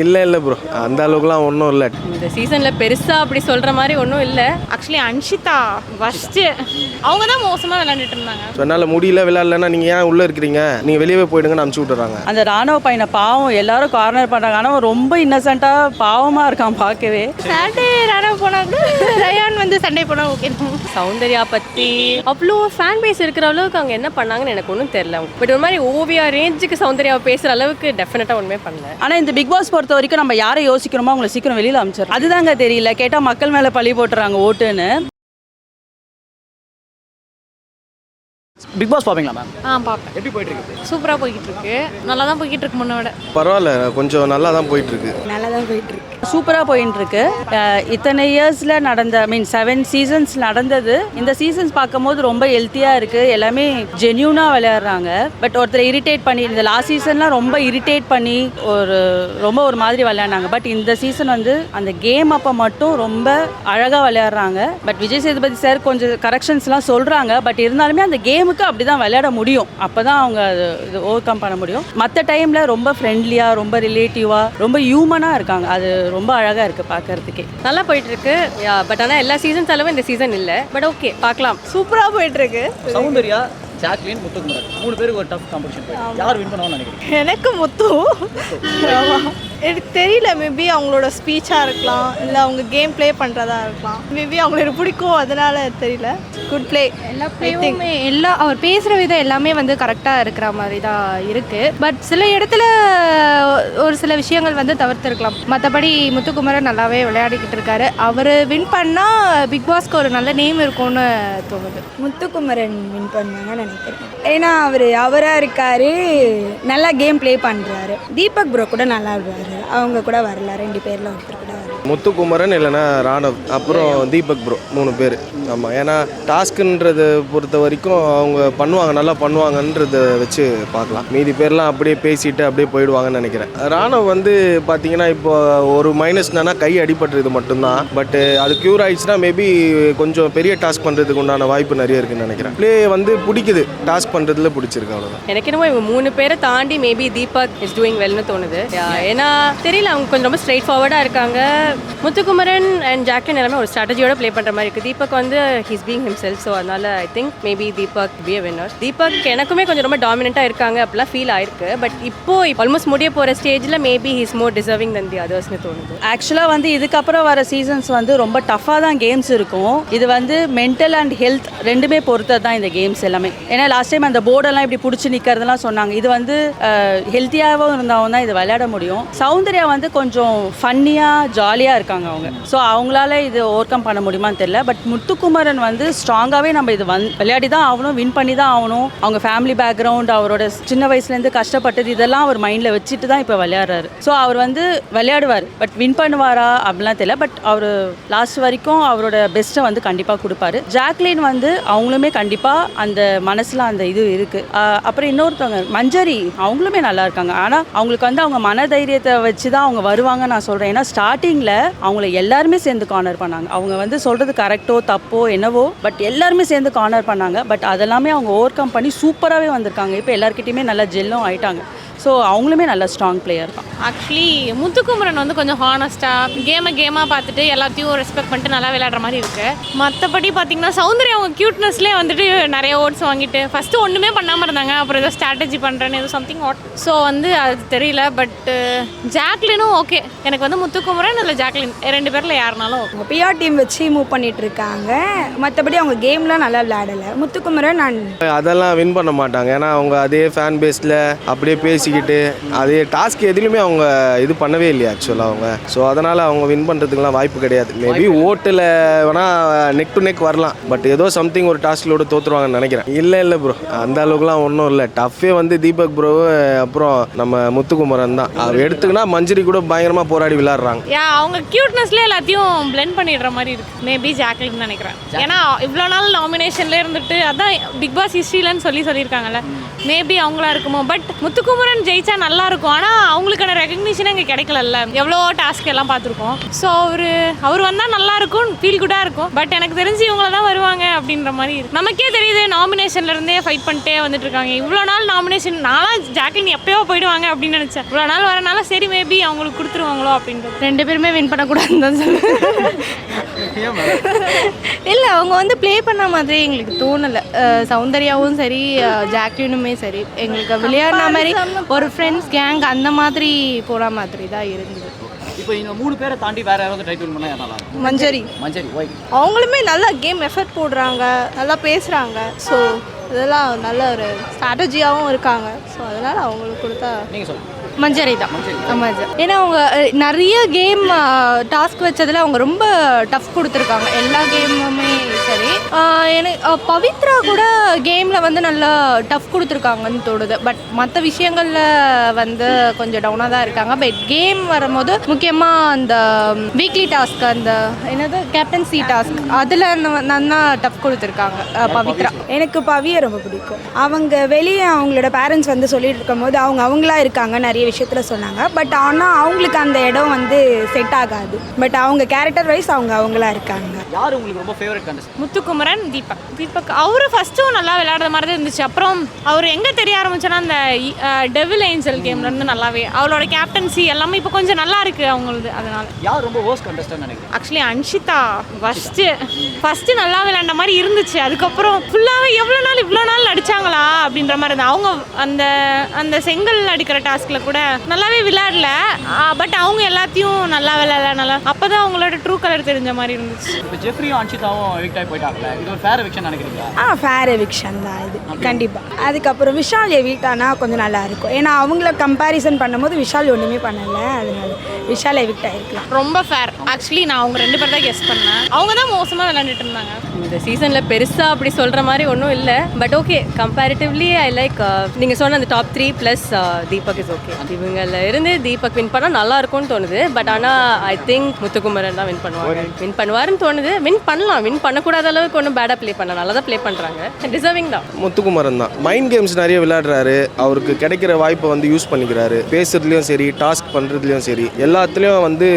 இல்லை ப்ரோ, அந்த அளவுக்குலாம் ஒன்றும் இல்லை. இந்த சீசனில் பெருசாக அப்படி சொல்கிற மாதிரி ஒன்றும் இல்லை. ஆக்சுவலி அன்ஷிதா ஃபஸ்ட்டு அவங்க தான் மோசமாக விளையாண்டுட்டு இருந்தாங்க. என்னால் முடியல விளையாடலன்னா நீங்கள் ஏன் உள்ளே இருக்கிறீங்க, நீங்கள் வெளியவே போயிடுங்கன்னு அனுப்பிச்சி விட்டுறாங்க. அந்த ராணுவ பையனை பாவம் எல்லாரும் கார்னர் பண்ணுறாங்க. ஆனால் ரொம்ப இன்னசென்ட்டாக பாவமாக இருக்கான் பார்க்கவே. சாட்டர்டே ராணுவ போனால் கூட ரயான் வந்து சண்டே போனால் ஓகே. சௌந்தர்யா பற்றி அவ்வளோ ஃபேன் பேஸ் இருக்கிற அளவுக்கு அவங்க என்ன பண்ணாங்கன்னு எனக்கு ஒன்றும் தெரியல. பட் ஒரு மாதிரி ஓவியா ரேஞ்சுக்கு சௌந்தர்யாவை பேசுகிற அளவுக்கு டெஃபினட்டாக ஒன்றுமே பண்ணல. ஆனால் இந்த பிக் பாஸ் பொறுத்த வரைக்கும் நம்ம யாரை யோசிக்கிறோமோ அவங்களை சீக்கிரம் வெளியில் அமைச்சிடும். அதுதாங்க தெரியல. கேட்டால் மக்கள் மேலே பழி போட்டுறாங்க ஓட்டுன்னு. பிக் பாஸ் பார்ப்பீங்களா மேம்? பார்ப்பேன். எப்படி போயிட்டு இருக்கு? சூப்பராக போய்கிட்டு இருக்கு. நல்லா தான் போய்கிட்டு இருக்கு. முன்னோட பரவாயில்ல, கொஞ்சம் நல்லா தான் போயிட்டுருக்கு. நல்லா தான் போயிட்டு இருக்கு. சூப்பராக போயின்னு இருக்கு. இத்தனை இயர்ஸில் நடந்த 7 சீசன்ஸ் நடந்தது. இந்த சீசன்ஸ் பார்க்கும்போது ரொம்ப ஹெல்த்தியாக இருக்குது. எல்லாமே ஜென்யூனாக விளையாடுறாங்க. பட் ஒருத்தர் இரிட்டேட் பண்ணி, இந்த லாஸ்ட் சீசன்லாம் ரொம்ப இரிட்டேட் பண்ணி ரொம்ப ஒரு மாதிரி விளையாடினாங்க. பட் இந்த சீசன் வந்து அந்த கேம் அப்போ மட்டும் ரொம்ப அழகாக விளையாடுறாங்க. பட் விஜய் சேதுபதி சார் கொஞ்சம் கரெக்ஷன்ஸ்லாம் சொல்கிறாங்க. பட் இருந்தாலுமே அந்த கேமுக்கு அப்படி தான் விளையாட முடியும். அப்போ தான் அவங்க இது ஓவர் கம் பண்ண முடியும். மற்ற டைமில் ரொம்ப ஃப்ரெண்ட்லியாக, ரொம்ப ரிலேட்டிவாக, ரொம்ப ஹியூமனாக இருக்காங்க. அது ரொம்ப அழகாக இருக்குது பார்க்கறதுக்கே. நல்லா போயிட்டு இருக்கு. பட் ஆனால் எல்லா சீசன்ஸ் அளவு இந்த சீசன் இல்லை. பட் ஓகே, பார்க்கலாம். சூப்பராக போயிட்டு இருக்கு. சௌந்தர்யா, ஜாக்லின், முத்துக்குமரன் 3 பேருக்கு ஒரு டஃப் காம்படிஷன் போயிருக்கு. யார் வின் பண்ணுவாங்கன்னு நினைக்கிறீங்க? எனக்கு முத்து. எனக்கு தெரியல, மேபி அவங்களோட ஸ்பீச்சாக இருக்கலாம், இல்லை அவங்க கேம் ப்ளே பண்ணுறதா இருக்கலாம். மேபி அவங்களுக்கு பிடிக்கும், அதனால தெரியல. Good play. எல்லா பிளேவுமே அவர் பேசுகிற விதம் எல்லாமே வந்து கரெக்டாக இருக்கிற மாதிரி தான் இருக்குது. பட் சில இடத்துல ஒரு சில விஷயங்கள் வந்து தவிர்த்துருக்கலாம். மற்றபடி முத்துக்குமரன் நல்லாவே விளையாடிக்கிட்டு இருக்காரு. அவர் வின் பண்ணால் பிக் பாஸ்க்கு ஒரு நல்ல நேம் இருக்கும்னு தோணுது. முத்துக்குமரன் வின் பண்ணுவாங்கன்னு நினைக்கிறேன். ஏன்னா அவராக இருக்காரு, நல்லா கேம் ப்ளே பண்ணுறாரு. தீபக் ப்ரோ கூட நல்லா விடுறாரு. அவங்க கூட வரல, 2 பேரில் ஒருத்தர் கூட வரல. முத்துக்குமரன் இல்லைன்னா ராணவ், அப்புறம் தீபக் ப்ரோ, 3 பேர். ஆமாம், ஏன்னா டாஸ்க்குன்றதை பொறுத்த வரைக்கும் அவங்க பண்ணுவாங்க, நல்லா பண்ணுவாங்கன்றதை வச்சு பார்க்கலாம். மீதி பேர்லாம் அப்படியே பேசிட்டு அப்படியே போயிடுவாங்கன்னு நினைக்கிறேன். ராணவ் வந்து பார்த்தீங்கன்னா இப்போ ஒரு மைனஸ் என்னன்னா கை அடிபட்டுறது மட்டும்தான். பட் அது க்யூர் ஆயிடுச்சுன்னா மேபி கொஞ்சம் பெரிய டாஸ்க் பண்ணுறதுக்கு உண்டான வாய்ப்பு நிறைய இருக்குன்னு நினைக்கிறேன். ப்ளே வந்து பிடிக்குது, டாஸ்க் பண்ணுறதுல பிடிச்சிருக்கு, அவ்வளோதான். எனக்கு என்னமோ இவங்க 3 பேரை தாண்டி மேபி தீபக் இஸ் டூயிங் வெல்னு தோணுது. ஏன்னா தெரியல, அவங்க கொஞ்சம் ரொம்ப ஸ்ட்ரெயிட் ஃபார்வர்டாக இருக்காங்க. முத்துக்குமரன் அண்ட் ஜாக்லின் எல்லாமே ஒரு ஸ்ட்ராட்டஜியோட ப்ளே பண்ணுற மாதிரி இருக்குது. தீபக் வந்து ஹீஸ் பீங் ஹிம்செல்ஃப். ஸோ அதனால I think maybe Deepak be a winner. Deepak எனக்குமே கொஞ்சம் ரொம்ப டாமினண்ட்டாக இருக்காங்க அப்படிலாம் ஃபீல் ஆயிருக்கு. பட் இப்போ ஆல்மோஸ்ட் முடிய போகிற ஸ்டேஜில் மேபி ஹீஸ் மோர் டிசர்விங் தன் தி அதர்ஸ்னு தோணுது. ஆக்சுவலாக வந்து இதுக்கப்புறம் வர சீசன்ஸ் வந்து ரொம்ப டஃப்பாக தான் கேம்ஸ் இருக்கும். இது வந்து மென்டல் அண்ட் ஹெல்த் ரெண்டுமே பொறுத்தது தான் இந்த கேம்ஸ் எல்லாமே. ஏன்னா லாஸ்ட் டைம் அந்த போர்டெல்லாம் இப்படி பிடிச்சி நிற்கிறதுலாம் சொன்னாங்க. இது வந்து ஹெல்த்தியாகவும் இருந்தாலும் தான் இது விளையாட முடியும். சௌந்தர்யா வந்து கொஞ்சம் ஃபன்னியாக ஜாலியாக இருக்காங்க அவங்க. ஸோ அவங்களால இது ஓவர் கம் பண்ண முடியுமான்னு தெரியல. பட் முத்துக்குமரன் வந்து ஸ்ட்ராங்காகவே நம்ம இது விளையாடி தான் ஆகணும், வின் பண்ணி தான் ஆகணும். அவங்க ஃபேமிலி பேக்ரவுண்ட், அவரோட சின்ன வயசுலேருந்து கஷ்டப்பட்டது இதெல்லாம் அவர் மைண்டில் வச்சுட்டு தான் இப்போ விளையாடுறாரு. ஸோ அவர் வந்து விளையாடுவார். பட் வின் பண்ணுவாரா அப்படிலாம் தெரியல. பட் அவர் லாஸ்ட் வரைக்கும் அவரோட பெஸ்ட்டை வந்து கண்டிப்பாக கொடுப்பாரு. ஜாக்லின் வந்து அவங்களுமே கண்டிப்பாக அந்த மனசில் அந்த இது இருக்குது. அப்புறம் இன்னொருத்தவங்க மஞ்சரி, அவங்களுமே நல்லா இருக்காங்க. ஆனால் அவங்களுக்கு வந்து அவங்க மன தைரியத்தை வச்சு தான் அவங்க வருவாங்க நான் சொல்கிறேன். ஏன்னா ஸ்டார்டிங்கில் அவங்கள எல்லாருமே சேர்ந்து கார்னர் பண்ணாங்க. அவங்க வந்து சொல்கிறது கரெக்டோ தப்போ என்னவோ, பட் எல்லாருமே சேர்ந்து கார்னர் பண்ணாங்க. பட் அதெல்லாமே அவங்க ஓவர் கம் பண்ணி சூப்பராகவே வந்திருக்காங்க. இப்போ எல்லாருக்கிட்டையுமே நல்லா ஜெல்லும் ஆயிட்டாங்க. ஸோ அவங்களுமே நல்ல ஸ்ட்ராங் பிளேயர் தான். ஆக்சுவலி முத்துக்குமரன் வந்து கொஞ்சம் ஹானஸ்ட்டாக கேமாக பார்த்துட்டு எல்லாத்தையும் ரெஸ்பெக்ட் பண்ணிட்டு நல்லா விளையாடுற மாதிரி இருக்குது. மற்றபடி பார்த்தீங்கன்னா சௌந்தர்யா அவங்க க்யூட்னஸ்லேயே வந்துட்டு நிறைய ஓட்ஸ் வாங்கிட்டு ஃபஸ்ட்டு ஒன்றுமே பண்ணாமல் இருந்தாங்க. அப்புறம் ஏதோ ஸ்ட்ராட்டஜி பண்ணுறேன்னு ஏதோ சம்திங் வாட். ஸோ வந்து அது தெரியல. பட் ஜாக்லினும் ஓகே. எனக்கு வந்து முத்துக்குமரன் இல்லை ஜாக்லின் 2 பேரில் யாருனாலும் ஓகே. அவங்க பிஆர் டீம் வச்சு மூவ் பண்ணிட்டு இருக்காங்க. மற்றபடி அவங்க கேம்லாம் நல்லா விளையாடலை. முத்துக்குமரன் அதெல்லாம் வின் பண்ண மாட்டாங்க. ஏன்னா அவங்க அதே ஃபேன் பேஸில் அப்படியே பேசிக்கிட்டு அதே டாஸ்க் எதுலையுமே அவங்க இது பண்ணவே இல்லையா ஆக்சுவலாக அவங்க. ஸோ அதனால் அவங்க வின் பண்ணுறதுக்குலாம் வாய்ப்பு கிடையாது. மேபி ஓட்டில் வேணால் நெக் டு நெக் வரலாம். பட் ஏதோ சம்திங் ஒரு டாஸ்கிலோட தோற்றுருவாங்கன்னு நினைக்கிறேன். இல்லை ப்ரோ, அந்த அளவுக்குலாம் ஒன்றும் இல்லை. டஃப்பே வந்து தீபக் ப்ரோ அப்புறம் நம்ம முத்துக்குமரன் தான். அவர் எடுத்துக்கினா மஞ்சரி கூட பயங்கரமாக போராடி விளையாடுறாங்க. அவங்க க்யூட்னஸ்லேயே எல்லாத்தையும் பிளெண்ட் பண்ணிடுற மாதிரி இருக்குது. மேபி ஜாக்லின் நினைக்கிறேன். ஏன்னா இவ்வளோ நாள் நாமினேஷன்லேயே இருந்துட்டு அதான் பிக் பாஸ் ஹிஸ்ட்ரியிலன்னு சொல்லியிருக்காங்கல்ல. மேபி அவங்களா இருக்குமோ. பட் முத்துக்குமரன் முத்துக்குமரன் ஜெயிச்சா நல்லா இருக்கும். ஆனால் அவங்களுக்கான ரெகக்னிஷனே இங்கே கிடைக்கலல்ல. எவ்வளோ டாஸ்க் எல்லாம் பார்த்துருக்கோம். ஸோ அவர் வந்தால் நல்லா இருக்கும், ஃபீல் குட்டாக இருக்கும். பட் எனக்கு தெரிஞ்சு இவங்கள தான் வருவாங்க அப்படின்ற மாதிரி இருக்கு. நமக்கே தெரியுது, நாமினேஷன்லேருந்தே ஃபைட் பண்ணிட்டே வந்துட்டு இருக்காங்க. இவ்வளோ நாள் நாமினேஷன், நானும் ஜாக்லின் எப்பயோ போயிடுவாங்க அப்படின்னு நினச்சேன். இவ்வளோ நாள் வரனால சரி மேபி அவங்களுக்கு கொடுத்துருவாங்களோ அப்படின்றது. 2 பேருமே வின் பண்ணக்கூடாதுன்னு தான் சொல்லுவேன். இல்லை, அவங்க வந்து ப்ளே பண்ண மாதிரி எங்களுக்கு தோணலை. சௌந்தர்யாவும் சரி, ஜாக்லினுமே சரி, எங்களுக்கு விளையாடின மாதிரி ஒரு ஃப்ரெண்ட்ஸ் கேங் அந்த மாதிரி போகிற மாதிரி தான் இருந்தது. இப்போ இந்த 3 பேரை தாண்டி வேற யாராவது டைட்டில் வின் பண்ணா நல்லா இருக்கும்? மஞ்சரி ஒய்? அவங்களுமே நல்லா கேம் எஃபர்ட் போடுறாங்க, நல்லா பேசுகிறாங்க. ஸோ இதெல்லாம் நல்ல ஒரு ஸ்ட்ராட்டஜியாகவும் இருக்காங்க. ஸோ அதனால் அவங்களுக்கு கொடுத்தா நீங்கள் சொல்லுங்கள். மஞ்சரி தான். ஆமாம் சார். ஏன்னா அவங்க நிறைய கேம் டாஸ்க் வச்சதில் அவங்க ரொம்ப டஃப் கொடுத்துருக்காங்க. எல்லா கேமுமே சரி. எனக்கு பவித்ரா கூட கேமில் வந்து நல்லா டஃப் கொடுத்துருக்காங்கன்னு தோணுது. பட் மற்ற விஷயங்களில் வந்து கொஞ்சம் டவுனாக தான் இருக்காங்க. பட் கேம் வரும்போது முக்கியமாக அந்த வீக்லி டாஸ்க், அந்த என்னது கேப்டன்சி டாஸ்க், அதில் நல்லா டஃப் கொடுத்துருக்காங்க பவித்ரா. எனக்கு பவியை ரொம்ப பிடிக்கும். அவங்க வெளியே அவங்களோட பேரண்ட்ஸ் வந்து சொல்லிட்டு இருக்கும் போது அவங்களா இருக்காங்க, நிறைய விஷயத்தில் சொன்னாங்க. பட் ஆனால் அவங்களுக்கு அந்த இடம் வந்து செட் ஆகாது. பட் அவங்க கேரக்டர் வைஸ் அவங்களா இருக்காங்க. யார் உங்களுக்கு ரொம்ப ஃபேவரட் கண்டஸ்டன்ட்? முத்துக்குமரன், தீபக் அவரு ஃபஸ்ட்டும் நல்லா விளையாடுற மாதிரி தான் இருந்துச்சு. அப்புறம் அவர் எங்கே தெரிய ஆரம்பிச்சோன்னா அந்த டெவில் ஏஞ்சல் கேம்லேருந்து நல்லாவே அவளோட கேப்டன்சி எல்லாமே இப்போ கொஞ்சம் நல்லா இருக்குது அவங்களது. அதனால யார் ரொம்ப worst contestant நினைக்கிறேன்? ஆக்சுவலி அன்ஷிதா ஃபஸ்ட்டு நல்லா விளையாண்ட மாதிரி இருந்துச்சு. அதுக்கப்புறம் ஃபுல்லாகவே இவ்வளோ நாள் நடிச்சாங்களா அப்படின்ற மாதிரி இருந்தது. அவங்க அந்த செங்கல் அடிக்கிற டாஸ்கில் கூட நல்லாவே விளையாடல. பட் அவங்க எல்லாத்தையும் நல்லா விளையாடல. அப்போ தான் அவங்களோட ட்ரூ கலர் தெரிஞ்ச மாதிரி இருந்துச்சு. இப்போ ஜெஃப்ரியும் அன்ஷிதாவும் எவிக்ட் ஆகி போயிட்டாங்களே, இது ஒரு ஃபேர் எவிக்ஷன் நினைக்கிறீங்களா? ஃபேர் எவிக்ஷன் தான் இது கண்டிப்பாக. அதுக்கப்புறம் விஷால் எவிக்ட் ஆனால் கொஞ்சம் நல்லா இருக்கும். ஏன்னா அவங்கள கம்பேரிசன் பண்ணும்போது விஷால் ஒன்றுமே பண்ணலை. அதனால விஷால் எவிக்ட் ஆகிருக்கலாம். ரொம்ப ஃபேர். ஆக்சுவலி நான் அவங்க 2 பேர் தான் கெஸ் பண்ணேன். அவங்க தான் மோசமாக விளையாண்டுட்டு இருந்தாங்க. இந்த சீசனில் பெருசாக அப்படி சொல்கிற மாதிரி ஒன்றும் இல்லை. But okay, comparatively I like நீங்கள் சொன்ன அந்த top 3 plus Deepak is okay. இவங்களில் இருந்து தீபக் வின் பண்ணால் நல்லா இருக்கும்னு தோணுது. பட் ஆனால் ஐ திங்க் முத்துக்குமரன் தான் வின் பண்ணுவாருன்னு தோணுது. வின் பண்ணலாம், வின் பண்ணக்கூடாத அளவுக்கு ஒன்றும் பேடாக ப்ளே பண்ணலாம், நல்லா தான் ப்ளே பண்ணுறாங்க, டிசர்விங் தான். முத்துக்குமரன் தான். மைண்ட் கேம்ஸ் நிறைய விளையாடுறாரு. அவருக்கு கிடைக்கிற வாய்ப்பை வந்து யூஸ் பண்ணிக்கிறாரு. பேசுறதுலையும் சரி, டாஸ்க் பண்ணுறதுலையும் சரி, எல்லாத்துலேயும் வந்து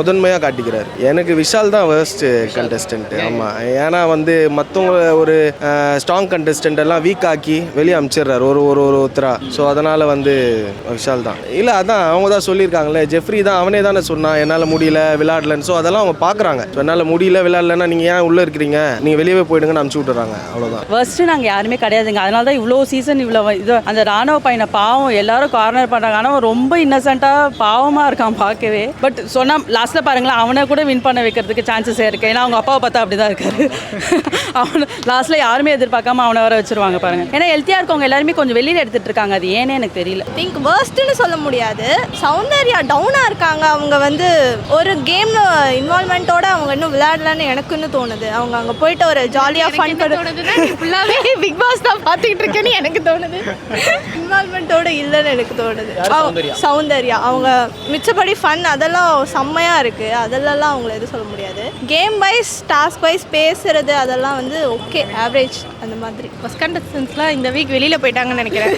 முதன்மையாக காட்டிக்கிறாரு. எனக்கு விஷால் தான் வேர்ஸ்ட் கண்டஸ்டன்ட். ஆமாம், ஏன்னா வந்து மற்றவங்க ஒரு ஸ்ட்ராங் கண்டஸ்டன்ட் எல்லாம் வீக் ஆக்கி வெளியே அனுப்பிச்சிடுறாரு ஒருத்தரா. ஸோ அதனால் வந்து விஷால் தான். இல்லை, அதான் அவங்க தான் சொல்லியிருக்காங்களே, ஜெஃப்ரி தான் அவனே தானே சொன்னான் என்னால் முடியல விளையாடலன்னு. ஸோ அதெல்லாம் அவங்க பார்க்குறாங்க. ஸோ என்னால் முடியல விளையாடலன்னா நீங்கள் ஏன் உள்ளே இருக்கிறீங்க, நீங்கள் வெளியே போயிடுங்கன்னு அனுப்பிச்சி விட்டுறாங்க. அவ்வளோதான். ஃபர்ஸ்ட்டு நாங்கள் யாருமே கிடையாதுங்க. அதனால தான் இவ்வளோ சீசன் இவ்வளோ இது. அந்த ராணுவ பையனை பாவம் எல்லாரும் கார்னர் பண்ணுறாங்க. ஆனால் ரொம்ப இன்னசென்ட்டாக பாவமாக இருக்கான் பார்க்கவே. பட் சொன்னால் லாஸ்ட்டில் பாருங்களேன், அவனை கூட வின் பண்ண வைக்கிறதுக்கு சான்சஸே இருக்குது. ஏன்னா அவங்க அப்பாவை பார்த்தா அப்படி தான் இருக்காரு. அவனை லாஸ்ட்டில் யாருமே எதிர்பார்க்காம அவனை வர வச்சுருவாங்க பாருங்கள். ஏன்னா ஹெல்த்தியாக இருக்கவங்க எல்லாருமே கொஞ்சம் வெளியில் எடுத்துகிட்டு இருக்காங்க. அது ஏன்னே எனக்கு தெரியல. திங்க் வேர்ஸ்ட்டுன்னு சொல்ல முடியாது. சௌந்தர்யா டவுனாக இருக்காங்க. அவங்க வந்து ஒரு கேமில் இன்வால்மெண்ட்டோட அவங்க இன்னும் விளையாடலன்னு எனக்குன்னு தோணுது. அவங்க அங்கே போயிட்டு ஒரு ஜாலியாக ஃபன் தோணுதுன்னா ஃபுல்லாகவே பிக் பாஸ் தான் பார்த்துக்கிட்டு இருக்கேன்னு எனக்கு தோணுது. இன்வால்மெண்ட்டோட இல்லைன்னு எனக்கு தோணுது. சௌந்தர்யா அவங்க மிச்சப்படி ஃபன் அதெல்லாம் செம்மையாக இருக்குது. அதெல்லாம் அவங்கள எதுவும் சொல்ல முடியாது. கேம் வைஸ் டாஸ்க் வைஸ் பேசுறது அதெல்லாம் வந்து ஓகே, ஆவரேஜ் அந்த மாதிரி. ஃபர்ஸ்ட் கண்டஸ்டன்ஸ்லாம் இந்த வீக் வெளியில் போயிட்டாங்கன்னு நினைக்கிறேன்.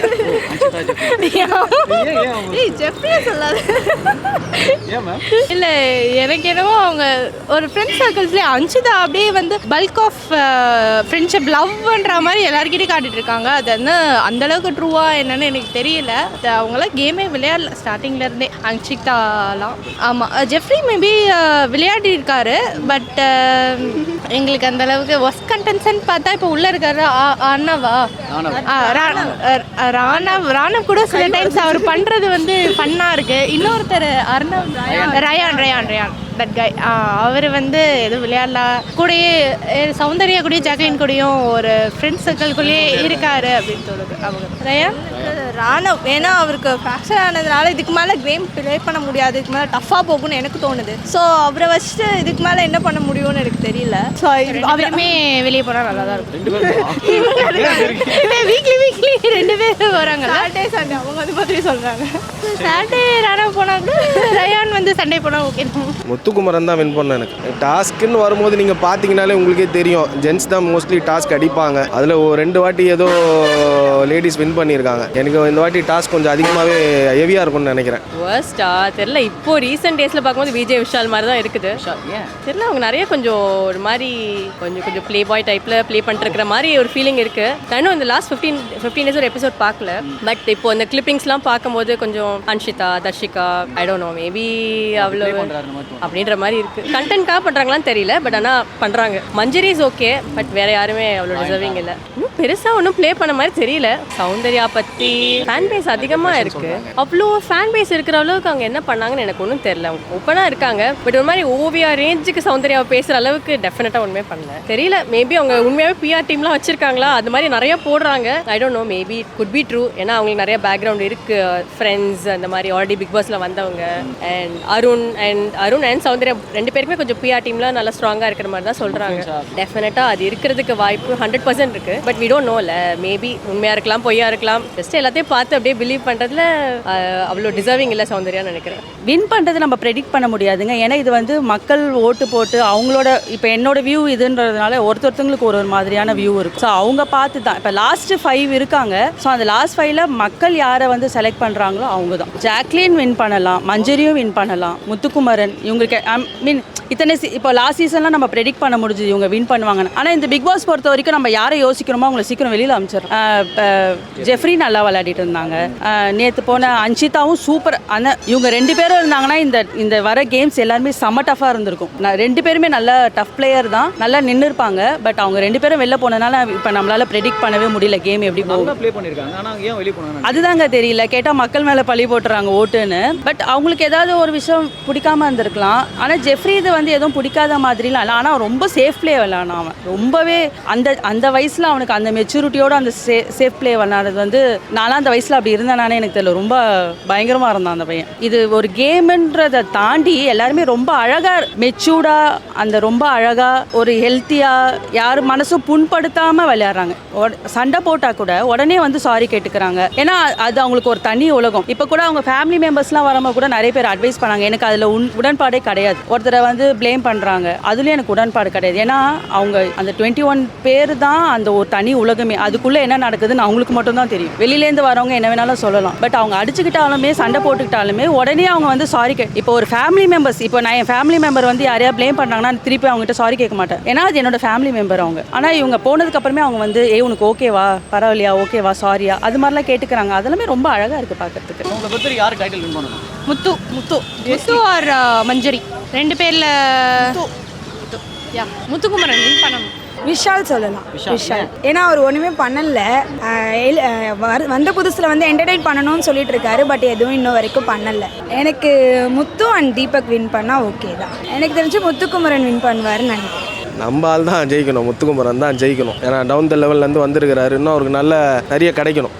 ஜெஃப்ரியே சொல்லாது. இல்லை, எனக்கு என்னவோ அவங்க ஒரு ஃப்ரெண்ட்ஸ் சர்க்கிள்ஸ்லேயே அன்ஷிதா அப்படியே வந்து பல்க் ஆஃப் ஃப்ரெண்ட்ஷிப் லவ்ன்ற மாதிரி எல்லாருக்கிட்டையும் காட்டிட்டு இருக்காங்க. அது வந்து அந்தளவுக்கு ட்ரூவா என்னன்னு எனக்கு தெரியல. அவங்களாம் கேமே விளையாடல ஸ்டார்டிங்லேருந்தே. அன்ஷிதாலாம் ஆமாம், ஜெஃப்ரி மேபி விளையாடி இருக்காரு. பட் எங்களுக்கு அந்த அளவுக்கு ஒர்ஸ்ட் கண்டென்ட்ஸ்ன்னு பார்த்தா இப்போ உள்ளே இருக்காரு அண்ணாவா, ராணவ் கூட சில டைம்ஸ் அவர் பண்ணுறது வந்து ஃபன்னாக இருக்குது. இன்னொருத்தர் ரயான் தட் கை, அவர் வந்து எதுவும் விளையாடலாம் கூடயே சௌந்தர்யா கூடயும் ஜாக்லின் கூடயும் ஒரு ஃப்ரெண்ட்ஸ் சர்க்கிள்குள்ளேயே இருக்காரு அப்படின்னு தோணுது. அவங்க ராணவ் ஏன்னா அவருக்கு ஃப்ராக்சர் ஆனதுனால இதுக்கு மேலே கேம் ப்ளே பண்ண முடியாது, இதுக்கு மேலே டஃப்பாக போகும்னு எனக்கு தோணுது. ஸோ அவரை வச்சுட்டு இதுக்கு மேலே என்ன பண்ண முடியும்னு எனக்கு தெரியல. ஸோ அவருமே வெளியே போனால் நல்லா தான் இருக்கும். வீக்லி 2 பேர் வராங்க. சாட்டர்டே சண்டே அவங்க அதை பற்றி சொல்கிறாங்க. சாட்டர்டே ராணவ் போனால் கூட ரயான் வந்து சண்டை போனால் ஓகே தான். முத்துக்குமரன் தான் வின் பண்ண. எனக்கு டாஸ்க்குன்னு வரும்போது நீங்கள் பார்த்தீங்கனாலே உங்களுக்கே தெரியும், ஜென்ஸ் தான் மோஸ்ட்லி டாஸ்க் அடிப்பாங்க. அதில் 2 வாட்டி ஏதோ லேடிஸ் வின் பண்ணியிருக்காங்க. எனக்கு இந்த வாட்டி டாஸ்க் கொஞ்சம் அதிகமாகவே ஹெவியாக இருக்கும்னு நினைக்கிறேன். வேர்ஸ்டா தெரியல. இப்போ ரீசெண்ட் டேஸில் பார்க்கும்போது விஜய் விஷால் மாதிரி தான் இருக்குது. ஏன் தெரியல, அவங்க நிறைய கொஞ்சம் ஒரு மாதிரி கொஞ்சம் ப்ளே பாய் டைப்பில் ப்ளே பண்ணிருக்கிற மாதிரி ஒரு ஃபீலிங் இருக்குது. நானும் இந்த லாஸ்ட் 15 டேஸ் ஒரு எபிசோட் பார்க்கல. பட் இப்போ அந்த கிளிப்பிங்ஸ்லாம் பார்க்கும்போது கொஞ்சம் Anshitha, Dharshika, I don't know, maybe அவ்வளோ அப்படின்ற மாதிரி இருக்குது. கண்டென்ட்காக பண்ணுறாங்களான்னு தெரியல, பட் ஆனால் பண்ணுறாங்க. மஞ்சரி இஸ் ஓகே, பட் வேற யாருமே அவ்வளோ டிசர்விங் இல்லை. இன்னும் பெருசாக ஒன்றும் ப்ளே பண்ண மாதிரி தெரியல. சௌந்தர்யா பற்றி ஃபேன் பேஸ் அதிகமாக இருக்குது. அவ்வளோ ஃபேன் பேஸ் இருக்கிற அளவுக்கு அவங்க என்ன பண்ணாங்கன்னு எனக்கு ஒன்றும் தெரியல. அவங்க ஓப்பனாக இருக்காங்க, பட் ஒரு மாதிரி ஓவியா ரேஞ்சுக்கு சௌந்தர்யாவை பேசுகிற அளவுக்கு டெஃபினட்டாக ஒன்றுமே பண்ணல. தெரியல, மேபி அவங்க உண்மையாகவே பிஆர் டீம்லாம் வச்சிருக்காங்களா, அது மாதிரி நிறைய போடுறாங்க. ஐ don't know, maybe could be true. ஏன்னா அவங்களுக்கு நிறைய பேக்ரவுண்ட் இருக்கு, ஃப்ரெண்ட்ஸ் அந்த மாதிரி ஆல்ரெடி பிக் பாஸ்ல வந்தவங்க. அண்ட் அருண் அண்ட் சௌந்தர்யா 2 பேருக்குமே கொஞ்சம் பிஆர் டீம்ல நல்லா ஸ்ட்ராங்காக இருக்கிற மாதிரி தான் சொல்றாங்க. டெஃபினட்டாக அது இருக்கிறதுக்கு வாய்ப்பு 100% இருக்கு. பட் வி டோன்ட் நோல, மேபி உண்மையா இருக்கலாம், பொய்யா இருக்கலாம். ஜஸ்ட் எல்லாத்தையும் பார்த்து அப்படியே பிலீவ் பண்றதுல அவ்வளோ டிசர்விங் இல்லை சௌந்தர்யான்னு நினைக்கிறேன். வின் பண்ணுறது நம்ம ப்ரெடிக்ட் பண்ண முடியாதுங்க. ஏன்னா இது வந்து மக்கள் ஓட்டு போட்டு அவங்களோட, இப்போ என்னோட வியூ இதுன்றதுனால ஒருத்தருக்கு ஒரு மாதிரியான வியூ இருக்கும். ஸோ அவங்க பார்த்து தான் இப்போ லாஸ்ட் 5 இருக்காங்க. ஸோ அந்த லாஸ்ட் 5ல் மக்கள் யாரை வந்து செலக்ட் பண்ணுறாங்களோ அவங்க தான். ஜாக்லின் வின் பண்ணலாம், மஞ்சரியும் வின் பண்ணலாம், முத்துக்குமரன், இவங்களுக்கு ஐ மீன் இத்தனை இப்போ லாஸ்ட் சீசன்லாம் நம்ம ப்ரெடிக்ட் பண்ண முடிஞ்சுது இவங்க வின் பண்ணுவாங்கன்னு. ஆனால் இந்த பிக் பாஸ் பொறுத்த வரைக்கும் நம்ம யாரை யோசிக்கிறோமோ அவங்களை சீக்கிரம் வெளியில் அமைச்சிடறோம். ஜெஃப்ரி நல்லா விளையாடிட்டு இருந்தாங்க. நேற்று போன அன்ஷிதாவும் சூப்பர். ஆனால் இவங்க 2 பேரும் இருந்தாங்கன்னா இந்த வர கேம்ஸ் எல்லாருமே செம்ம டஃபாக இருந்திருக்கும். 2 பேருமே நல்ல டஃப் பிளேயர் தான், நல்லா நின்று இருப்பாங்க. பட் அவங்க 2 பேரும் வெளில போனதுனால இப்போ நம்மளால ப்ரெடிக்ட் பண்ணவே முடியல கேம் எப்படி போகும். ப்ளே பண்ணிருக்காங்க, ஆனா ஏன் வெளிய போனாங்க அதுதாங்க தெரியல. கேட்டால் மக்கள் மேலே பழி போட்டுறாங்க ஓட்டுன்னு. பட் அவங்களுக்கு ஏதாவது ஒரு விஷயம் பிடிக்காம இருந்திருக்கலாம். ஆனால் ஜெஃப்ரி இது வந்து எதுவும் பிடிக்காத மாதிரிலாம் இல்லை. ஆனால் ரொம்ப சேஃப் பிளே விளாட்னான் அவன். ரொம்பவே அந்த வயசில் அவனுக்கு அந்த மெச்சூரிட்டியோட அந்த சேஃப் பிளே விளாட்றது வந்து நான்லாம் அந்த வயசில் அப்படி இருந்தேனானே எனக்கு தெரியல. ரொம்ப பயங்கரமாக இருந்தான் அந்த பையன். இது ஒரு கேம்ன்றதை தாண்டி எல்லாருமே ரொம்ப அழகாக மெச்சூர்டாக, அந்த ரொம்ப அழகாக ஒரு ஹெல்த்தியாக, யார் மனசும் புண்படுத்தாமல் விளையாடுறாங்க. சண்டை போட்டால் கூட உடனே வந்து சாரி கேட்டுக்கிறாங்க. ஏன்னா அது அவங்களுக்கு ஒரு தனி உலகம். இப்போ கூட அவங்க ஃபேமிலி மெம்பர்ஸ்லாம் வரும்போது கூட நிறைய பேர் அட்வைஸ் பண்ணாங்க. எனக்கு அதில் உடன்பாடே கிடையாது. ஒருத்தரை வந்து ப்ளேம் பண்ணுறாங்க, அதுலேயும் எனக்கு உடன்பாடு கிடையாது. ஏன்னா அவங்க அந்த 21 பேர் தான் அந்த ஒரு தனி உலகமே. அதுக்குள்ளே என்ன நடக்குதுன்னு அவங்களுக்கு மட்டும்தான் தெரியும். வெளியிலேருந்து வரவங்க என்ன வேணாலும் சொல்லலாம். பட் அவங்க அடிச்சுக்கிட்டாலுமே சண்டை போட்டுக்கிட்டாலுமே உடனே அவங்க வந்து சாரி இப்போ ஒரு ஃபேமிலி மெம்பர்ஸ், இப்போ நான் என் ஃபேமிலி மெம்பர் வந்து யாரையா ப்ளேம் பண்ணாங்கன்னா திருப்பி அவங்ககிட்ட சாரி கேட்க மாட்டேன். ஏன்னா அது என்னோட ஃபேமிலி மெம்பர் அவங்க. ஆனால் இவங்க போனதுக்கு அப்புறமே அவங்க வந்து உனக்கு ஓகேவா, பரவாயில்லையா, ஓகேவா, சாரியா, அது மாதிரிலாம் கேட்டுக்கிறாங்க. அதெல்லாமே ரொம்ப அழகாக இருக்குது பார்க்கறதுக்கு. உங்களை பத்தி யார் டைட்டில் வின் பண்ணணும்? முத்து ஆர் மஞ்சரி 2 பேரில் முத்துக்குமரன் வின் பண்ணணும். விஷால் சொல்லலாம். விஷால் ஏன்னா அவர் ஒன்றுமே பண்ணல. வந்த புதுசில் வந்து என்டர்டெயின் பண்ணணும்னு சொல்லிட்டு இருக்காரு. பட் எதுவும் இன்னும் வரைக்கும் பண்ணலை. எனக்கு முத்து அண்ட் தீபக் வின் பண்ணால் ஓகே தான். எனக்கு தெரிஞ்சு முத்துக்குமரன் வின் பண்ணுவாருன்னு நினைக்கிறேன். நம்ம ஆள் தான் ஜெயிக்கணும், முத்துக்குமரன் தான் ஜெயிக்கணும். ஏன்னா டவுன் த லெவல்லேருந்து வந்திருக்கிறாரு, இன்னும் அவருக்கு நிறைய கிடைக்கணும்.